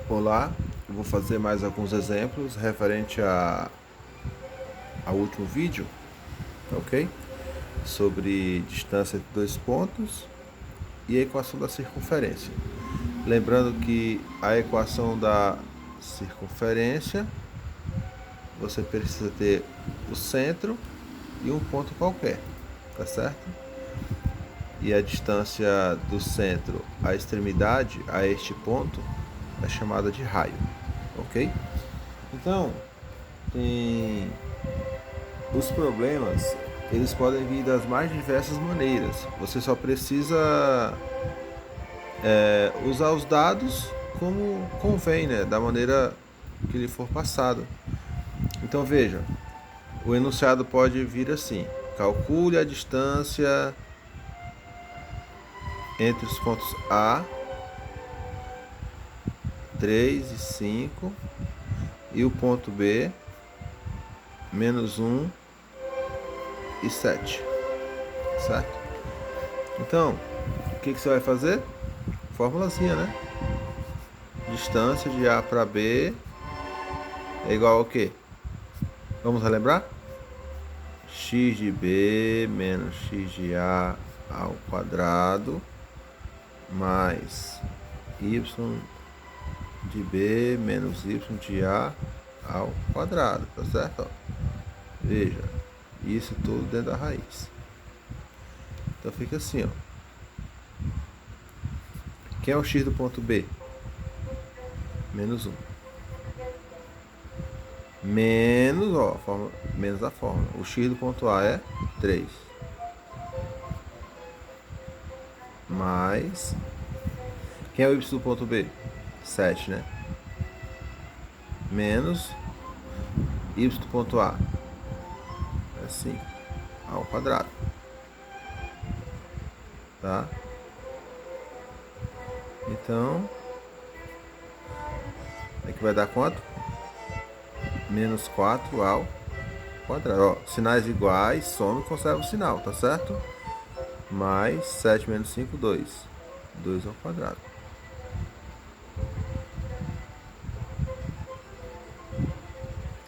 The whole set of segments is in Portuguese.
Olá, eu vou fazer mais alguns exemplos referente ao último vídeo, ok? Sobre distância entre dois pontos e a equação da circunferência. Lembrando que a equação da circunferência, você precisa ter o centro e um ponto qualquer, tá certo? E a distância do centro à extremidade, a este ponto, é chamada de raio, ok? Então, tem os problemas, eles podem vir das mais diversas maneiras. Você só precisa usar os dados como convém, né? Da maneira que lhe for passado. Então veja, o enunciado pode vir assim: calcule a distância entre os pontos A, 3 e 5, e o ponto B, menos 1 e 7, certo? Então, o que você vai fazer? Formulazinha, né? Distância de A para B é igual ao quê? Vamos relembrar? X de B menos x de A ao quadrado mais y de B menos y de A ao quadrado, tá certo? Ó, veja, isso tudo dentro da raiz. Então fica assim, ó. Quem é o x do ponto B? Menos 1. Menos, ó, menos a fórmula. O x do ponto A é 3. Mais. Quem é o y do ponto B? 7, né? Menos y do ponto A é 5 ao quadrado. Tá? Então, aqui vai dar quanto? Menos 4 ao quadrado. Ó, sinais iguais, soma e conserva o sinal, tá certo? Mais 7 menos 5, 2. 2 ao quadrado.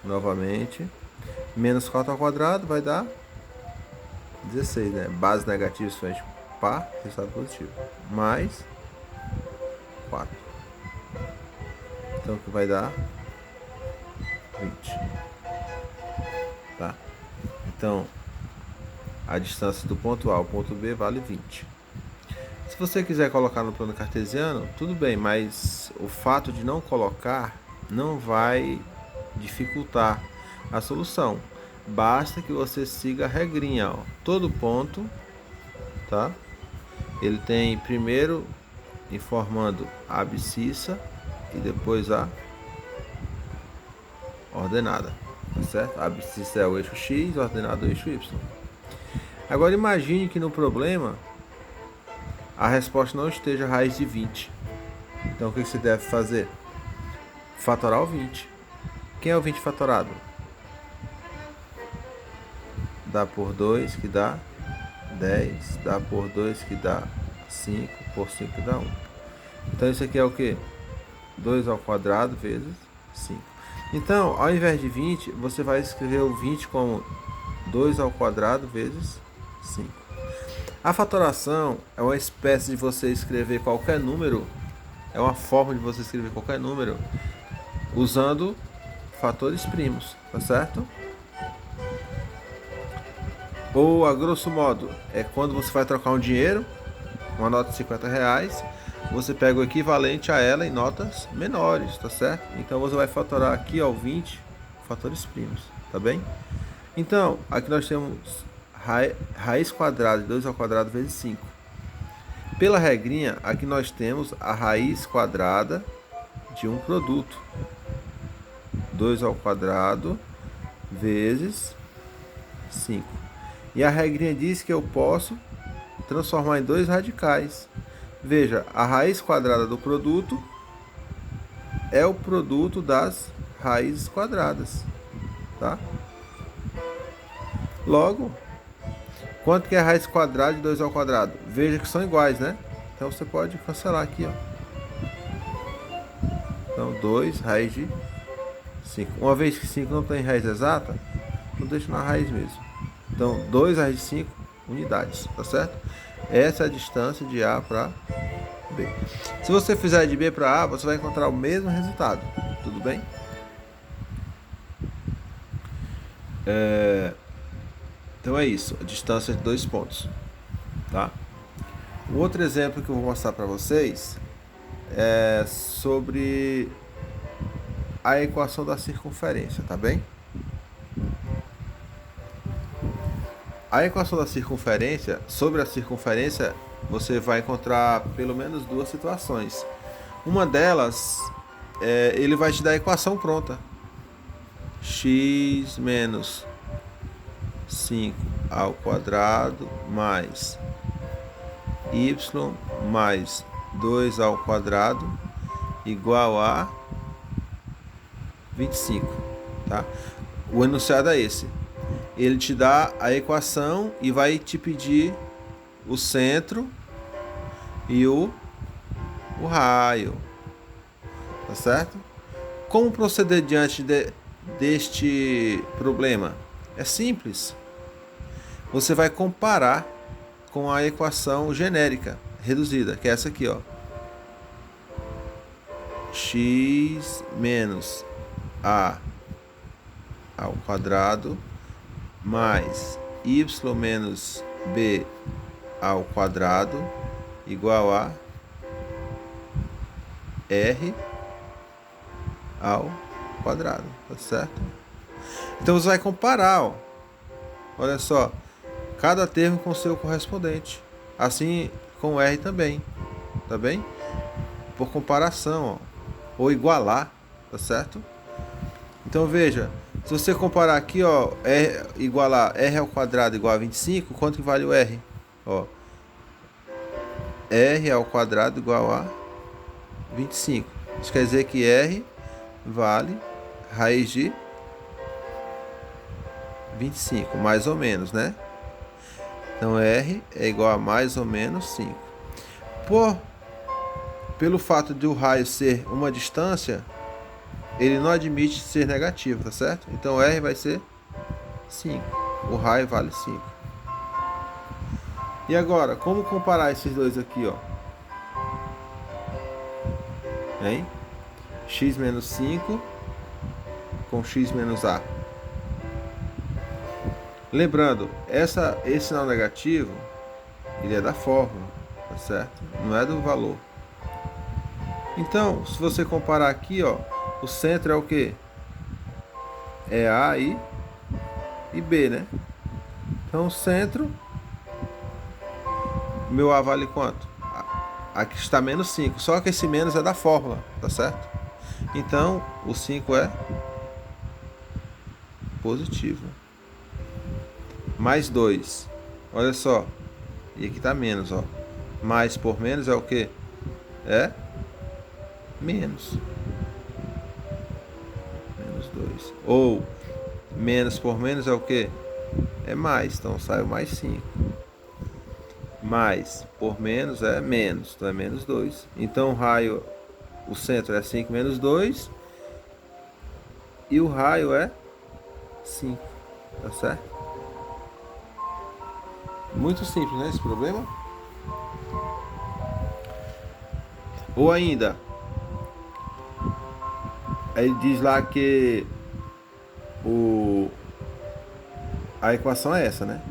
Novamente. Menos 4 ao quadrado vai dar 16, né? Base negativa frente par, resultado positivo. Mais 4. Então o que vai dar? 20. Tá? Então, a distância do ponto A ao ponto B vale 20. Se você quiser colocar no plano cartesiano, tudo bem, mas o fato de não colocar não vai dificultar a solução. Basta que você siga a regrinha, ó. Todo ponto, tá? Ele tem primeiro informando a abscissa e depois a ordenada, tá certo? A abscissa é o eixo X, a ordenada é o eixo Y. Agora imagine que no problema a resposta não esteja a raiz de 20. Então o que você deve fazer? Fatorar o 20. Quem é o 20 fatorado? Dá por 2 que dá 10. Dá por 2 que dá 5. Por 5 que dá 1. Então isso aqui é o que? 2 ao quadrado vezes 5. Então, ao invés de 20, você vai escrever o 20 como 2 ao quadrado vezes 5. A fatoração é uma espécie de você escrever qualquer número, é uma forma de você escrever qualquer número usando fatores primos, tá certo? Ou, a grosso modo, é quando você vai trocar um dinheiro, uma nota de 50 reais, você pega o equivalente a ela em notas menores, tá certo? Então você vai fatorar aqui, ó, 20 fatores primos, tá bem? Então, aqui nós temos raiz quadrada de 2 ao quadrado vezes 5. Pela regrinha, aqui nós temos a raiz quadrada de um produto. 2 ao quadrado vezes 5. E a regrinha diz que eu posso transformar em dois radicais. Veja, a raiz quadrada do produto é o produto das raízes quadradas, tá? Logo, quanto que é a raiz quadrada de 2 ao quadrado? Veja que são iguais, né? Então você pode cancelar aqui, ó. Então 2 raiz de 5. Uma vez que 5 não tem raiz exata, eu deixo na raiz mesmo. Então 2 raiz de 5 unidades, tá certo? Essa é a distância de A para B. Se você fizer de B para A, você vai encontrar o mesmo resultado, tudo bem? Então é isso, a distância de 2 pontos, tá? O outro exemplo que eu vou mostrar para vocês é sobre a equação da circunferência, tá bem? A equação da circunferência, sobre a circunferência, você vai encontrar pelo menos duas situações. Uma delas, ele vai te dar a equação pronta. X menos 5 ao quadrado mais y mais 2 ao quadrado igual a 25, tá? O enunciado é esse. Ele te dá a equação e vai te pedir o centro e o raio, tá certo? Como proceder diante deste problema? É simples. Você vai comparar com a equação genérica reduzida, que é essa aqui, ó. X menos A ao quadrado mais y menos b ao quadrado igual a r ao quadrado, tá certo? Então você vai comparar, ó. Olha só, cada termo com seu correspondente, assim com o r também, tá bem? Por comparação, ó, ou igualar, tá certo? Então veja, se você comparar aqui, ó, igualar r ao quadrado igual a 25, quanto que vale o r? Ó, r ao quadrado igual a 25. Isso quer dizer que r vale raiz de 25, mais ou menos, né? Então r é igual a mais ou menos 5. Pelo fato de o raio ser uma distância, ele não admite ser negativo, tá certo? Então R vai ser 5. O raio vale 5. E agora, como comparar esses dois aqui, ó? Hein? X menos 5 com X menos A. Lembrando, esse sinal negativo, ele é da fórmula, tá certo? Não é do valor. Então, se você comparar aqui, ó, o centro é o que? É A e B, né? Então o centro, meu A vale quanto? Aqui está menos 5, só que esse menos é da fórmula, tá certo? Então o 5 é positivo. Mais 2, olha só, e aqui está menos, ó. Mais por menos é o que? É menos. Menos 2. Ou menos por menos é o que? É mais, então sai o mais 5. Mais por menos é menos, então é menos 2. Então o raio, o centro é 5 menos 2. E o raio é 5, tá certo? Muito simples, né, esse problema? Ou ainda, ele diz lá que a equação é essa, né?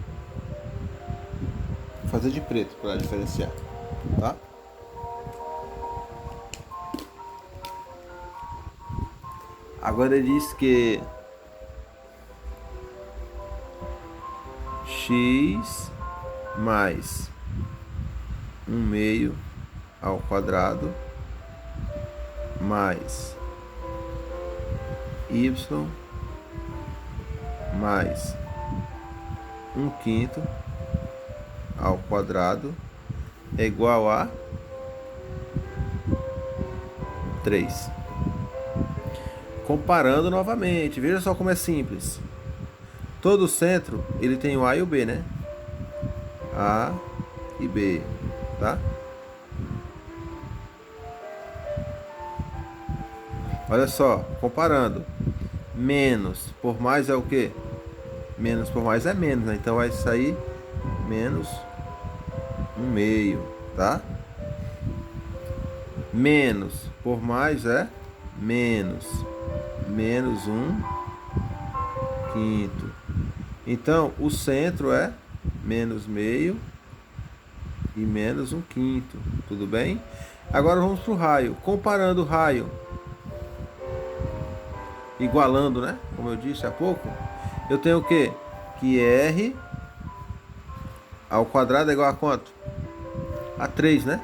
Vou fazer de preto para diferenciar, tá? Agora ele diz que x mais 1/2 ao quadrado mais y mais 1/5 ao quadrado é igual a 3. Comparando novamente, veja só como é simples. Todo centro ele tem o A e o B, né? A e B, tá? Olha só, comparando. Menos por mais é o quê? Menos por mais é menos, né? Então vai sair menos 1/2, tá? Menos por mais é menos. Menos 1/5. Então, o centro é menos meio e menos 1/5. Tudo bem? Agora vamos para o raio. Comparando o raio, igualando, né? Como eu disse há pouco, eu tenho o quê? Que R ao quadrado é igual a quanto? A 3, né?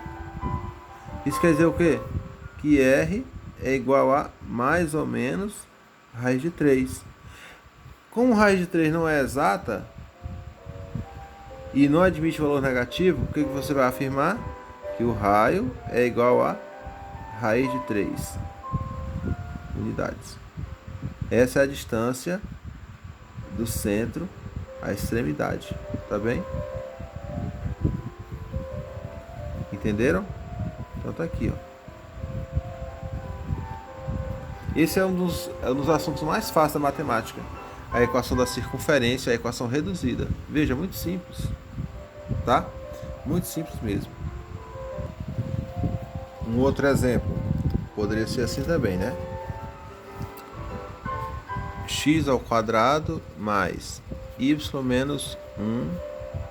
Isso quer dizer o quê? Que R é igual a mais ou menos raiz de 3. Como raiz de 3 não é exata e não admite valor negativo, o que você vai afirmar? Que o raio é igual a raiz de 3 unidades. Essa é a distância do centro à extremidade, tá bem? Entenderam? Então tá aqui, ó. Esse é um dos assuntos mais fáceis da matemática. A equação da circunferência, a equação reduzida. Veja, muito simples, tá? Muito simples mesmo. Um outro exemplo poderia ser assim também, né? X ao quadrado mais y menos 1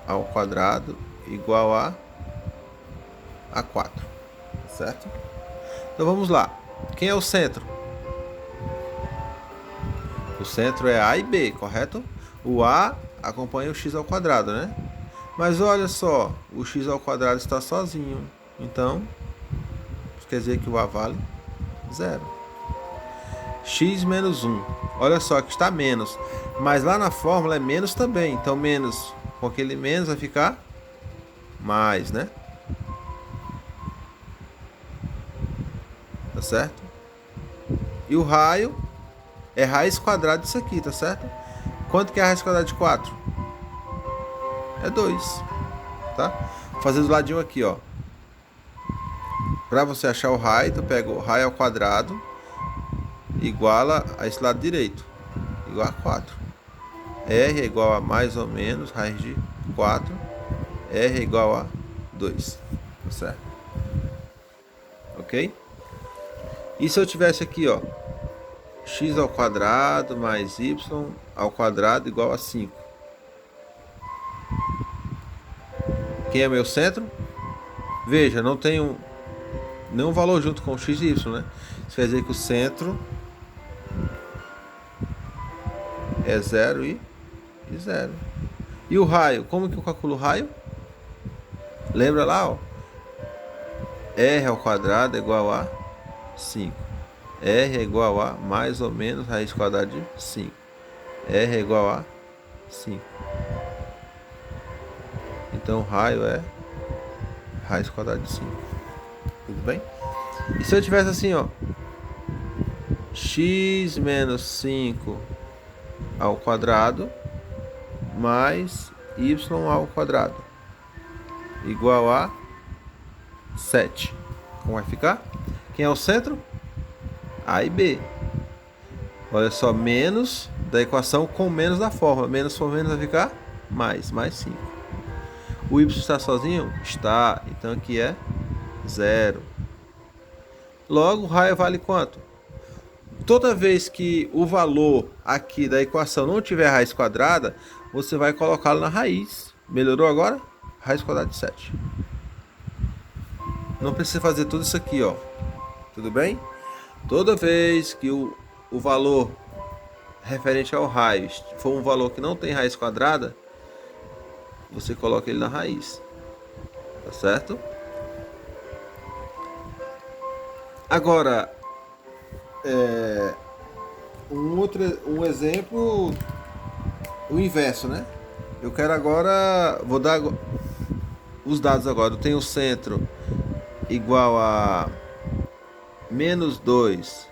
ao quadrado igual a 4, certo? Então vamos lá. Quem é o centro? O centro é A e B, correto? O A acompanha o x ao quadrado, né? Mas olha só, o x ao quadrado está sozinho. Então, isso quer dizer que o A vale 0. X menos 1. Olha só que está menos. Mas lá na fórmula é menos também. Então, menos com aquele menos vai ficar mais, né? Tá certo? E o raio é raiz quadrada disso aqui, tá certo? Quanto que é a raiz quadrada de 4? É 2, tá? Vou fazer do ladinho aqui, ó. Para você achar o raio, tu pega o raio ao quadrado iguala a esse lado direito, igual a 4. R é igual a mais ou menos raiz de 4. R é igual a 2, tá certo? Ok? E se eu tivesse aqui, ó, x ao quadrado mais y ao quadrado igual a 5. Quem é meu centro? Veja, não tem nenhum valor junto com x e y, né? Isso quer dizer que o centro é 0 e 0. E o raio? Como que eu calculo o raio? Lembra lá, ó? R ao quadrado é igual a 5. R é igual a mais ou menos raiz quadrada de 5. R é igual a 5. Então o raio é raiz quadrada de 5. Tudo bem? E se eu tivesse assim, ó, x menos 5 ao quadrado mais y ao quadrado igual a 7. Como vai ficar? Quem é o centro? A e B. Olha só, menos da equação com menos da fórmula. Menos por menos vai ficar mais 5. O y está sozinho? Está. Então aqui é 0. Logo, o raio vale quanto? Toda vez que o valor aqui da equação não tiver raiz quadrada, você vai colocá-lo na raiz. Melhorou agora? Raiz quadrada de 7. Não precisa fazer tudo isso aqui, ó. Tudo bem? Toda vez que o valor referente ao raio for um valor que não tem raiz quadrada, você coloca ele na raiz. Tá certo? Agora, um exemplo, o inverso, né? Eu quero agora, vou dar os dados agora. Eu tenho o centro igual a menos 2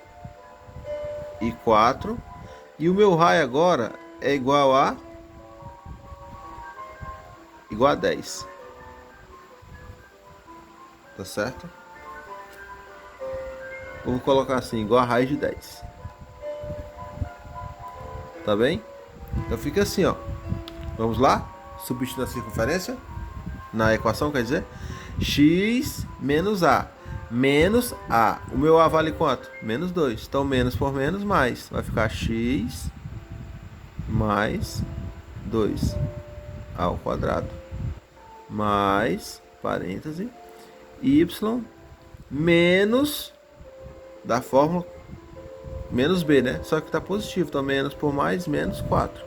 e 4. E o meu raio agora é igual a 10. Tá certo? Eu vou colocar assim, igual a raiz de 10. Tá bem? Então fica assim, ó. Vamos lá? Substituir a circunferência na equação, quer dizer, x menos a. Menos a. O meu a vale quanto? Menos 2. Então, menos por menos, mais. Vai ficar x mais 2 ao quadrado. Mais, parêntese, y menos da fórmula menos b, né? Só que está positivo. Então, menos por mais, menos 4.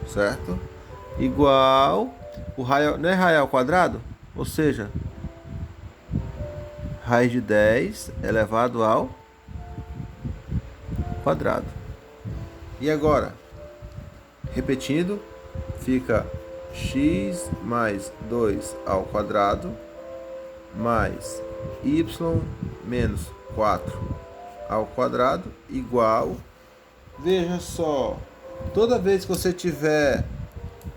Certo? Igual, o raio, não é raio ao quadrado? Ou seja, raiz de 10 elevado ao quadrado. E agora, repetindo, fica x mais 2 ao quadrado mais y menos 4 ao quadrado igual, veja só, toda vez que você tiver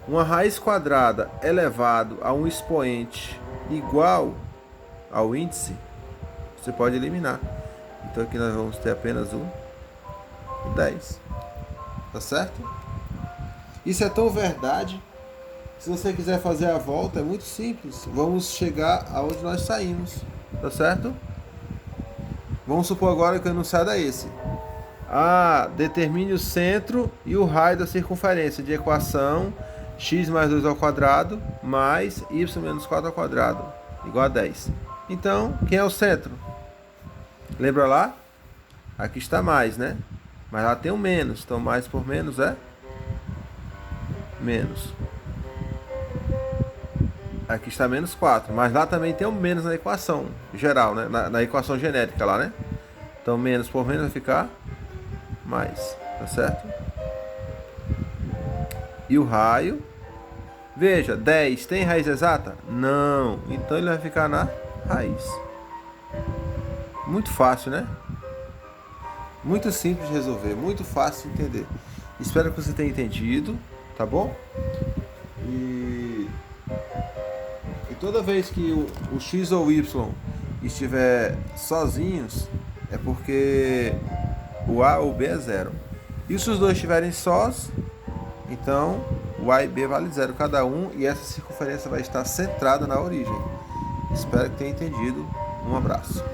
uma raiz quadrada elevado a um expoente igual ao índice, você pode eliminar. Então aqui nós vamos ter apenas o 10. Tá certo? Isso é tão verdade. Se você quiser fazer a volta, é muito simples. Vamos chegar aonde nós saímos. Tá certo? Vamos supor agora que o enunciado é esse. Determine o centro e o raio da circunferência de equação x mais 2 ao quadrado mais y menos 4 ao quadrado igual a 10. Então, quem é o centro? Lembra lá? Aqui está mais, né? Mas lá tem um menos. Então, mais por menos é menos. Aqui está menos 4. Mas lá também tem um menos na equação geral, né? Na equação genérica lá, né? Então, menos por menos vai ficar mais. Tá certo? E o raio? Veja, 10 tem raiz exata? Não. Então, ele vai ficar na raiz. Muito fácil, né? Muito simples de resolver, muito fácil de entender. Espero que você tenha entendido, tá bom? E toda vez que o x ou o y estiver sozinhos, é porque o a ou o b é zero. E se os dois estiverem sós, então o a e b vale zero cada um, e essa circunferência vai estar centrada na origem. Espero que tenha entendido. Um abraço.